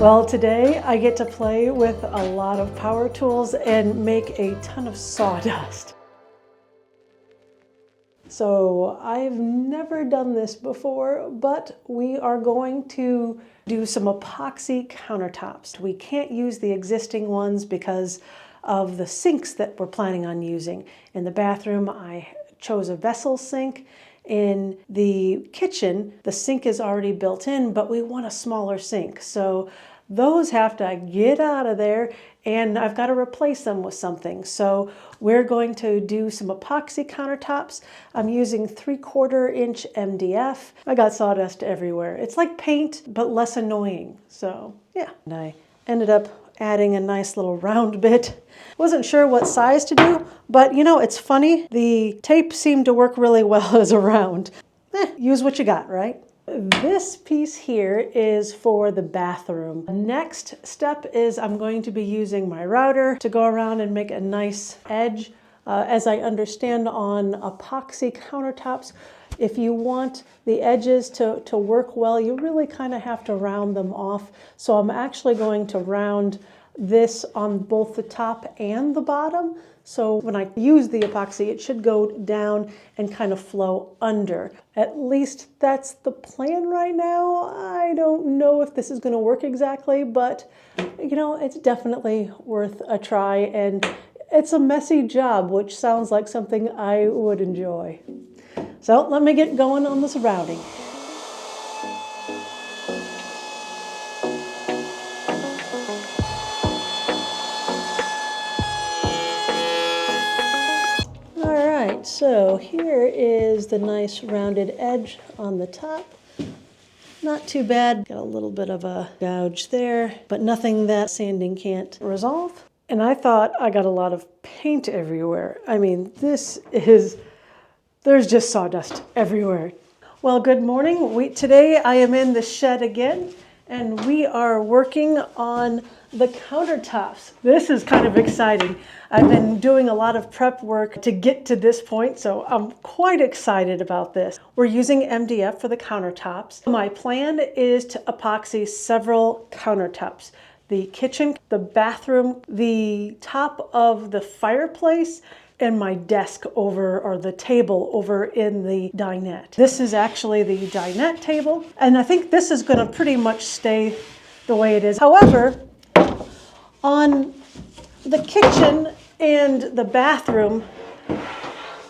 Well, today I get to play with a lot of power tools and make a ton of sawdust. So I've never done this before, but we are going to do some epoxy countertops. We can't use the existing ones because of the sinks that we're planning on using. In the bathroom, I chose a vessel sink. In the kitchen, the sink is already built in, but we want a smaller sink. So those have to get out of there, and I've got to replace them with something. So we're going to do some epoxy countertops. I'm using 3/4 inch MDF. I got sawdust everywhere. It's like paint, but less annoying. So yeah, and I ended up adding a nice little round bit. Wasn't sure what size to do, but you know, it's funny. The tape seemed to work really well as a round. Use what you got, right? This piece here is for the bathroom. Next step is I'm going to be using my router to go around and make a nice edge. As I understand on epoxy countertops, if you want the edges to work well, you really kind of have to round them off. So I'm actually going to round this on both the top and the bottom. So when I use the epoxy, it should go down and kind of flow under. At least that's the plan right now. I don't know if this is going to work exactly, but you know, it's definitely worth a try, and it's a messy job, which sounds like something I would enjoy. So let me get going on this rounding. So here is the nice rounded edge on the top. Not too bad. Got a little bit of a gouge there, but nothing that sanding can't resolve. And I thought I got a lot of paint everywhere. I mean, there's just sawdust everywhere. Well, good morning. Today I am in the shed again, and we are working on the countertops. This is kind of exciting. I've been doing a lot of prep work to get to this point, so I'm quite excited about this. We're using MDF for the countertops. My plan is to epoxy several countertops. The kitchen, the bathroom, the top of the fireplace, and my desk over, or the table over in the dinette. This is actually the dinette table, and I think this is going to pretty much stay the way it is. However, on the kitchen and the bathroom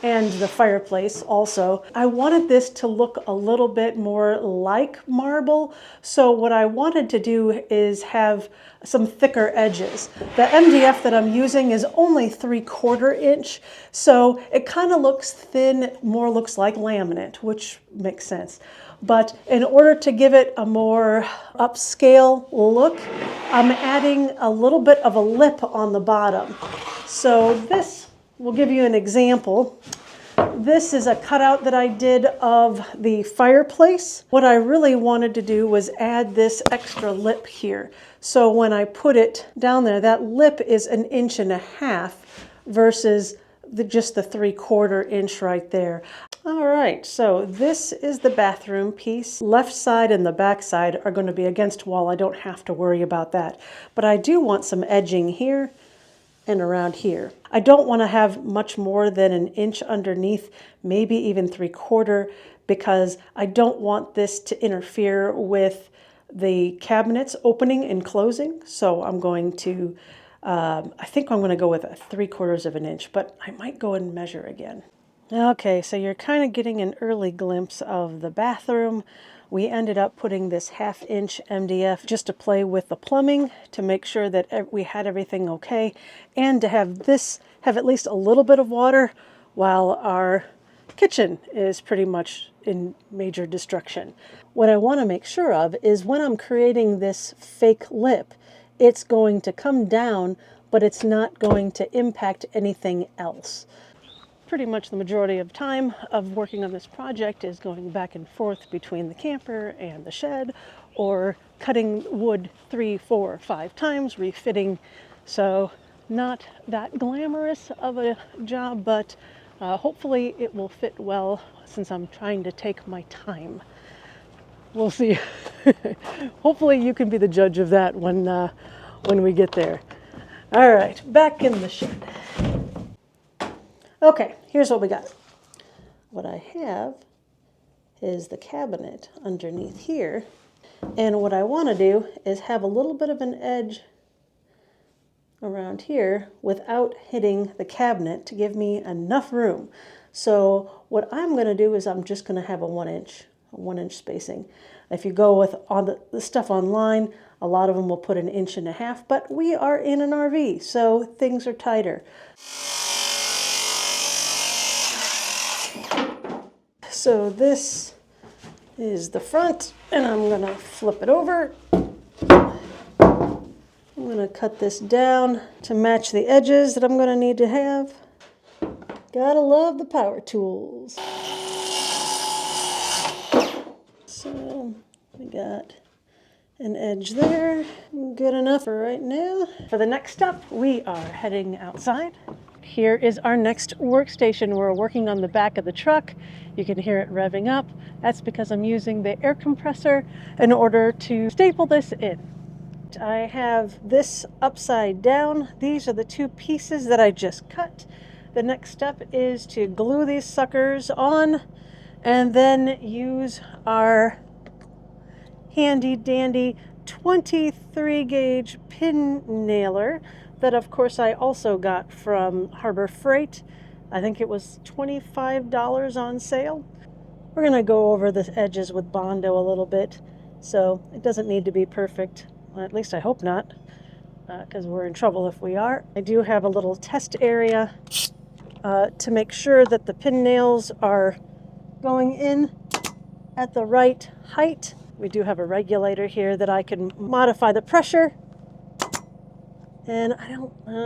and the fireplace also, I wanted this to look a little bit more like marble. So what I wanted to do is have some thicker edges. The MDF that I'm using is only 3/4 inch, so it kind of looks thin, more looks like laminate, which makes sense. But in order to give it a more upscale look, I'm adding a little bit of a lip on the bottom. So this will give you an example. This is a cutout that I did of the fireplace. What I really wanted to do was add this extra lip here. So when I put it down there, that lip is 1.5 inches versus just the 3/4 inch right there. All right, so this is the bathroom piece. Left side and the back side are going to be against wall. I don't have to worry about that. But I do want some edging here and around here. I don't want to have much more than 1 inch underneath, maybe even 3/4, because I don't want this to interfere with the cabinets opening and closing. So I'm going to, I think I'm going to go with 3/4 inch, but I might go and measure again. Okay, so you're kind of getting an early glimpse of the bathroom. We ended up putting this 1/2 inch MDF just to play with the plumbing, to make sure that we had everything okay, and to have this have at least a little bit of water while our kitchen is pretty much in major destruction. What I want to make sure of is when I'm creating this fake lip, it's going to come down, but it's not going to impact anything else. Pretty much the majority of time of working on this project is going back and forth between the camper and the shed, or cutting wood 3, 4, 5 times, refitting. So not that glamorous of a job, but hopefully it will fit well since I'm trying to take my time. we'll see. Hopefully you can be the judge of that when we get there. All right, back in the shed. Okay, here's what we got. What I have is the cabinet underneath here. And what I want to do is have a little bit of an edge around here without hitting the cabinet to give me enough room. So what I'm going to do is I'm just going to have a 1 inch spacing. If you go with all the stuff online, a lot of them will put 1.5 inches, but we are in an RV, so things are tighter. So this is the front, and I'm going to flip it over. I'm going to cut this down to match the edges that I'm going to need to have. Gotta love the power tools. So we got an edge there. Good enough for right now. For the next step, we are heading outside. Here is our next workstation. We're working on the back of the truck. You can hear it revving up. That's because I'm using the air compressor in order to staple this in. I have this upside down. These are the 2 pieces that I just cut. The next step is to glue these suckers on and then use our handy dandy 23 gauge pin nailer that of course I also got from Harbor Freight. I think it was $25 on sale. We're going to go over the edges with Bondo a little bit, so it doesn't need to be perfect. Well, at least I hope not, because we're in trouble if we are. I do have a little test area to make sure that the pin nails are going in at the right height. We do have a regulator here that I can modify the pressure. And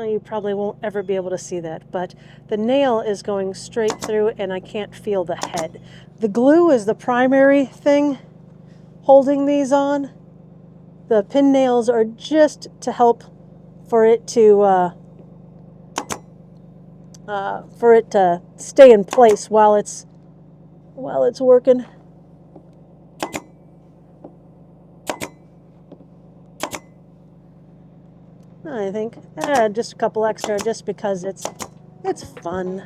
you probably won't ever be able to see that, but the nail is going straight through and I can't feel the head. The glue is the primary thing holding these on. The pin nails are just to help for it to stay in place while it's working. I think just a couple extra just because it's fun.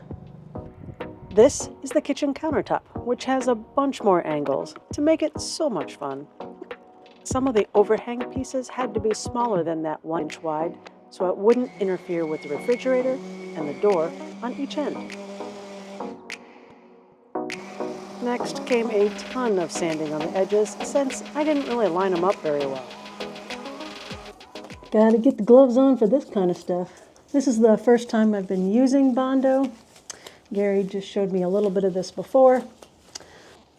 This is the kitchen countertop, which has a bunch more angles to make it so much fun. Some of the overhang pieces had to be smaller than that 1 inch wide, so it wouldn't interfere with the refrigerator and the door on each end. Next came a ton of sanding on the edges, since I didn't really line them up very well. Gotta get the gloves on for this kind of stuff. This is the first time I've been using Bondo. Gary just showed me a little bit of this before.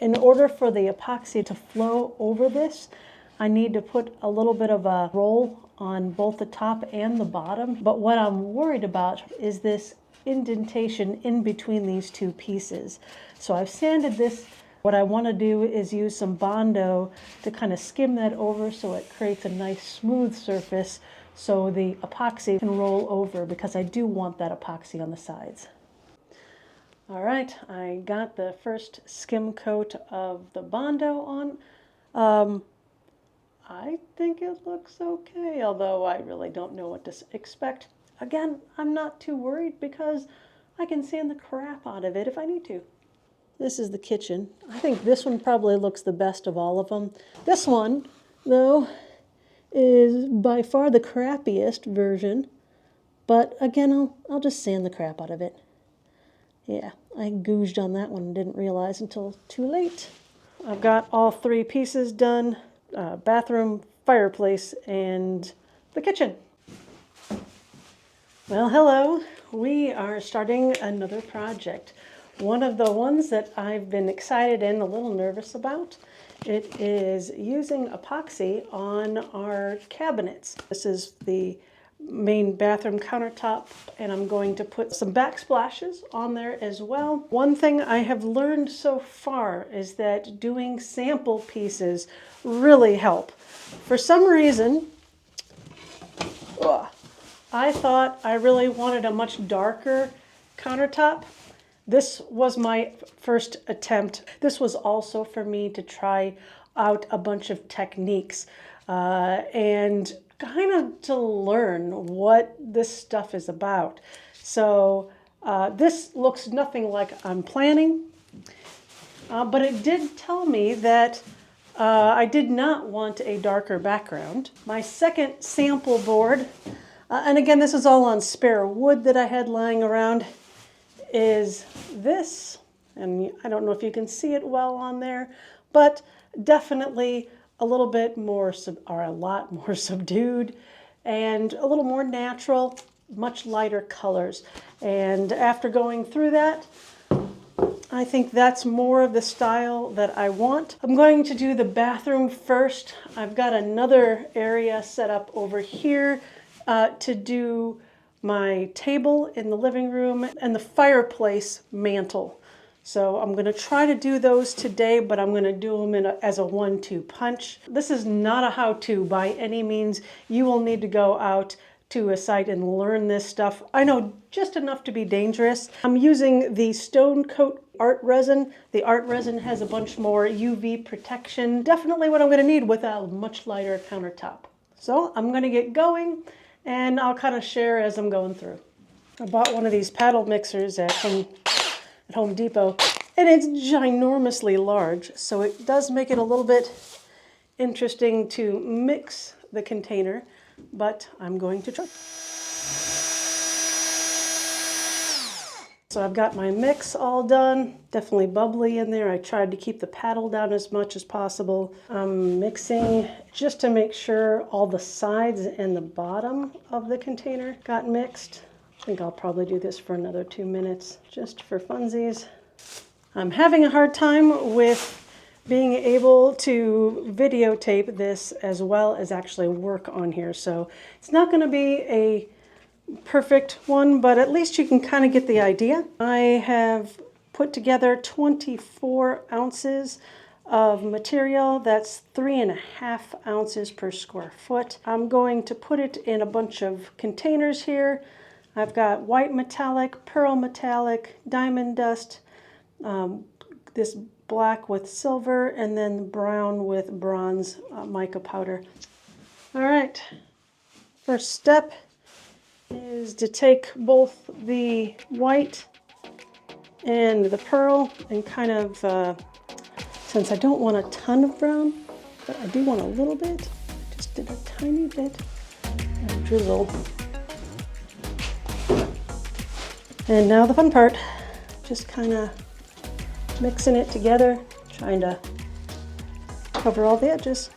In order for the epoxy to flow over this, I need to put a little bit of a roll on both the top and the bottom. But what I'm worried about is this indentation in between these 2 pieces. So I've sanded this. What I want to do is use some Bondo to kind of skim that over so it creates a nice smooth surface so the epoxy can roll over, because I do want that epoxy on the sides. All right, I got the first skim coat of the Bondo on. I think it looks okay, although I really don't know what to expect. Again, I'm not too worried because I can sand the crap out of it if I need to. This is the kitchen. I think this one probably looks the best of all of them. This one, though, is by far the crappiest version. But again, I'll just sand the crap out of it. Yeah, I gouged on that one and didn't realize until too late. I've got all 3 pieces done. Bathroom, fireplace, and the kitchen. Well, hello. We are starting another project. One of the ones that I've been excited and a little nervous about. It is using epoxy on our cabinets. This is the main bathroom countertop, and I'm going to put some backsplashes on there as well. One thing I have learned so far is that doing sample pieces really help. For some reason, I thought I really wanted a much darker countertop. This was my first attempt. This was also for me to try out a bunch of techniques and kind of to learn what this stuff is about. So this looks nothing like I'm planning, but it did tell me that I did not want a darker background. My second sample board, and again, this is all on spare wood that I had lying around, is this. And I don't know if you can see it well on there, but definitely a little bit more, or a lot more subdued and a little more natural, much lighter colors. And after going through that, I think that's more of the style that I want. I'm going to do the bathroom first. I've got another area set up over here to do my table in the living room and the fireplace mantle. So I'm going to try to do those today, but I'm going to do them as a 1-2 punch. This is not a how-to by any means. You will need to go out to a site and learn this stuff. I know just enough to be dangerous. I'm using the StoneCoat art resin. The art resin has a bunch more UV protection. Definitely what I'm going to need with a much lighter countertop. So I'm going to get going and I'll kind of share as I'm going through. I bought one of these paddle mixers at Home Depot, and it's ginormously large, so it does make it a little bit interesting to mix the container, but I'm going to try. So I've got my mix all done, definitely bubbly in there. I tried to keep the paddle down as much as possible. I'm mixing just to make sure all the sides and the bottom of the container got mixed. I think I'll probably do this for another 2 minutes, just for funsies. I'm having a hard time with being able to videotape this as well as actually work on here. So it's not going to be a perfect one, but at least you can kind of get the idea. I have put together 24 ounces of material. That's 3.5 ounces per square foot. I'm going to put it in a bunch of containers here. I've got white metallic, pearl metallic, diamond dust, this black with silver, and then brown with bronze mica powder. All right, first step is to take both the white and the pearl and kind of, since I don't want a ton of brown, but I do want a little bit, just did a tiny bit of drizzle. And now the fun part, just kind of mixing it together, trying to cover all the edges,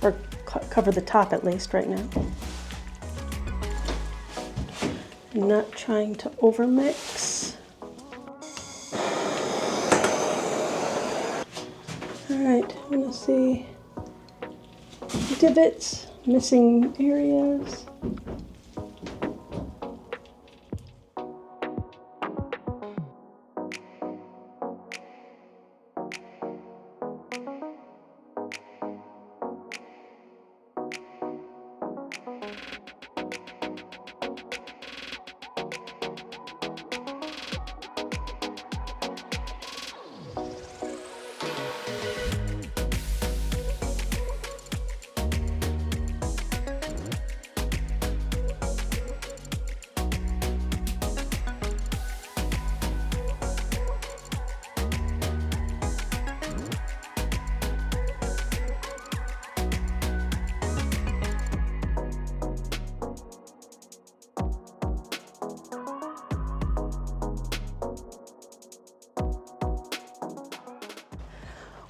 or cover the top at least right now. Not trying to overmix. All right, I want to see divots, missing areas.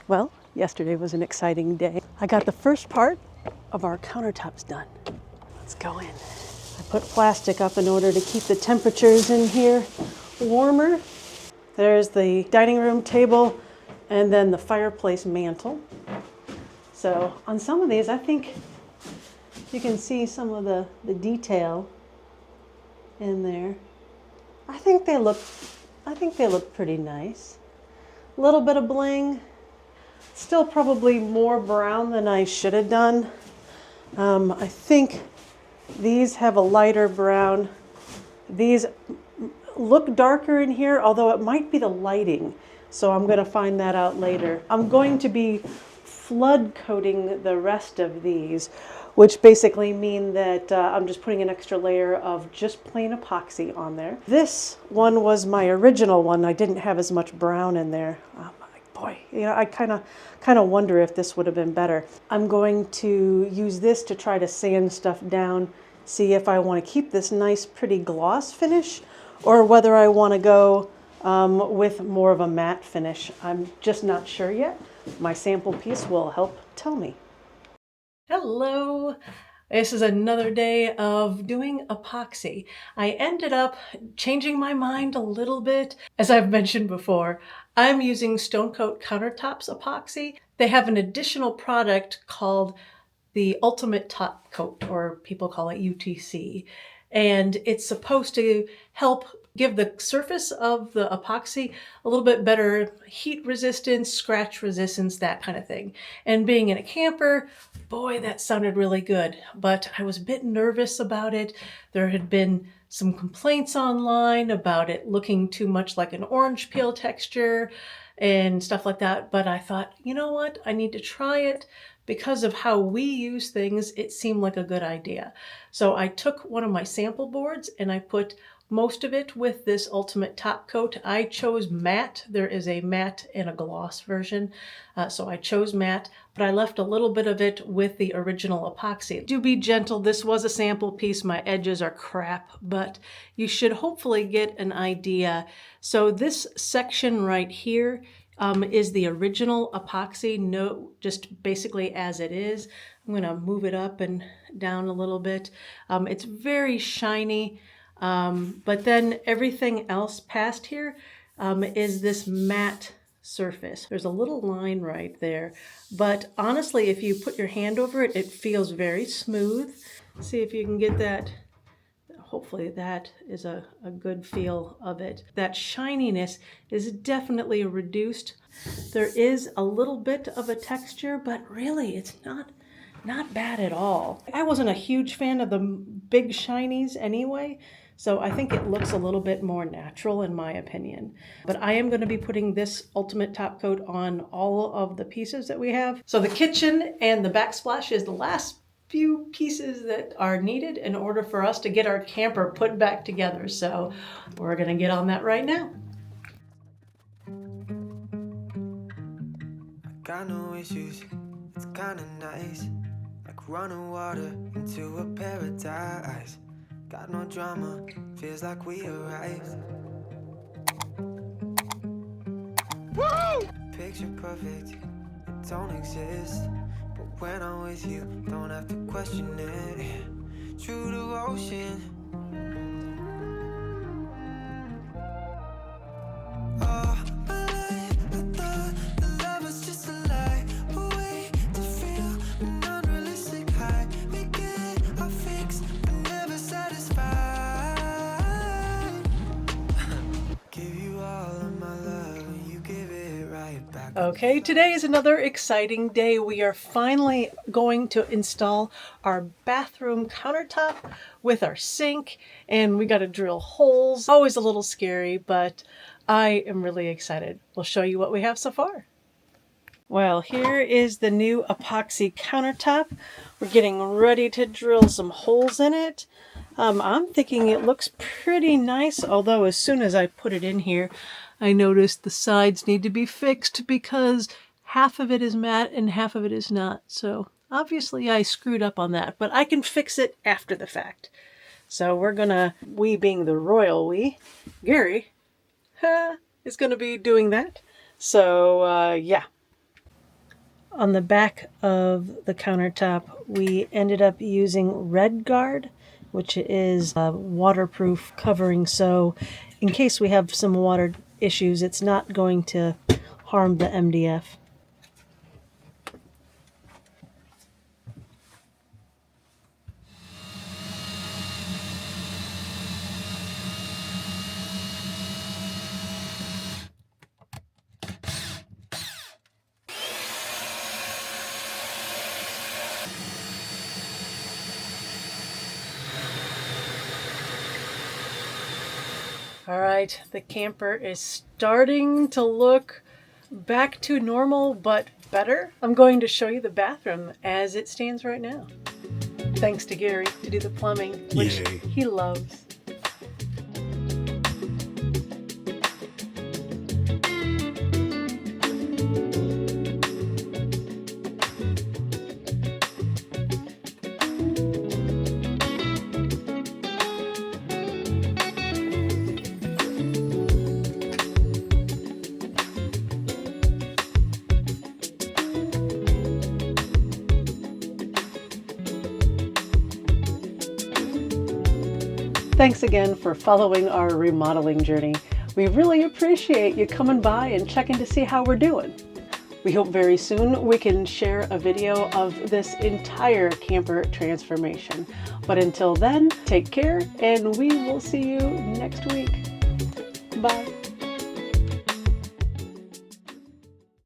Well, yesterday was an exciting day. I got the first part of our countertops done. Let's go in. I put plastic up in order to keep the temperatures in here warmer. There's the dining room table and then the fireplace mantle. So on some of these, I think you can see some of the detail in there. I think they look pretty nice. A little bit of bling. Still probably more brown than I should have done. I think these have a lighter brown. These look darker in here, although it might be the lighting. So I'm going to find that out later. I'm going to be flood coating the rest of these, which basically mean that I'm just putting an extra layer of just plain epoxy on there. This one was my original one. I didn't have as much brown in there. Boy, you know, I kind of wonder if this would have been better. I'm going to use this to try to sand stuff down, see if I want to keep this nice pretty gloss finish or whether I want to go with more of a matte finish. I'm just not sure yet. My sample piece will help tell me. Hello. This is another day of doing epoxy. I ended up changing my mind a little bit. As I've mentioned before, I'm using StoneCoat Countertops epoxy. They have an additional product called the Ultimate Top Coat, or people call it UTC. And it's supposed to help give the surface of the epoxy a little bit better heat resistance, scratch resistance, that kind of thing. And being in a camper, boy, that sounded really good. But I was a bit nervous about it. There had been some complaints online about it looking too much like an orange peel texture and stuff like that. But I thought, you know what? I need to try it. Because of how we use things, it seemed like a good idea. So I took one of my sample boards and I put most of it with this Ultimate Top Coat. I chose matte. There is a matte and a gloss version. So I chose matte, but I left a little bit of it with the original epoxy. Do be gentle. This was a sample piece. My edges are crap, but you should hopefully get an idea. So this section right here is the original epoxy, no, just basically as it is. I'm going to move it up and down a little bit. It's very shiny, but then everything else past here is this matte surface. There's a little line right there, but honestly, if you put your hand over it, it feels very smooth. See if you can get that. Hopefully that is a good feel of it. That shininess is definitely reduced. There is a little bit of a texture, but really it's not bad at all. I wasn't a huge fan of the big shinies anyway, so I think it looks a little bit more natural in my opinion. But I am going to be putting this Ultimate Top Coat on all of the pieces that we have. So the kitchen and the backsplash is the last few pieces that are needed in order for us to get our camper put back together. So we're going to get on that right now. Got no issues, it's kinda nice. Like running water into a paradise. Got no drama, feels like we arrived. Woo! Picture perfect, it don't exist. But when I'm with you, don't have to question it. True devotion. Oh, my life, I thought the love was just a lie. A way to feel an unrealistic high. We get our fix, but never satisfied. Give you all of my love, and you give it right back. Okay, today is another exciting day. We are finally going to install our bathroom countertop with our sink, and we got to drill holes. Always a little scary, but I am really excited. We'll show you what we have so far. Well, here is the new epoxy countertop. We're getting ready to drill some holes in it. I'm thinking it looks pretty nice, although as soon as I put it in here, I noticed the sides need to be fixed because half of it is matte and half of it is not. So obviously I screwed up on that, but I can fix it after the fact. So we're gonna, we being the royal we, Gary, is gonna be doing that. So yeah. On the back of the countertop, we ended up using RedGard, which is a waterproof covering. So in case we have some water issues, it's not going to harm the MDF. All right, the camper is starting to look back to normal, but better, I'm going to show you the bathroom as it stands right now. Thanks to Gary to do the plumbing, which Yay. he loves. Thanks again for following our remodeling journey. We really appreciate you coming by and checking to see how we're doing. We hope very soon we can share a video of this entire camper transformation. But until then, take care and we will see you next week. Bye.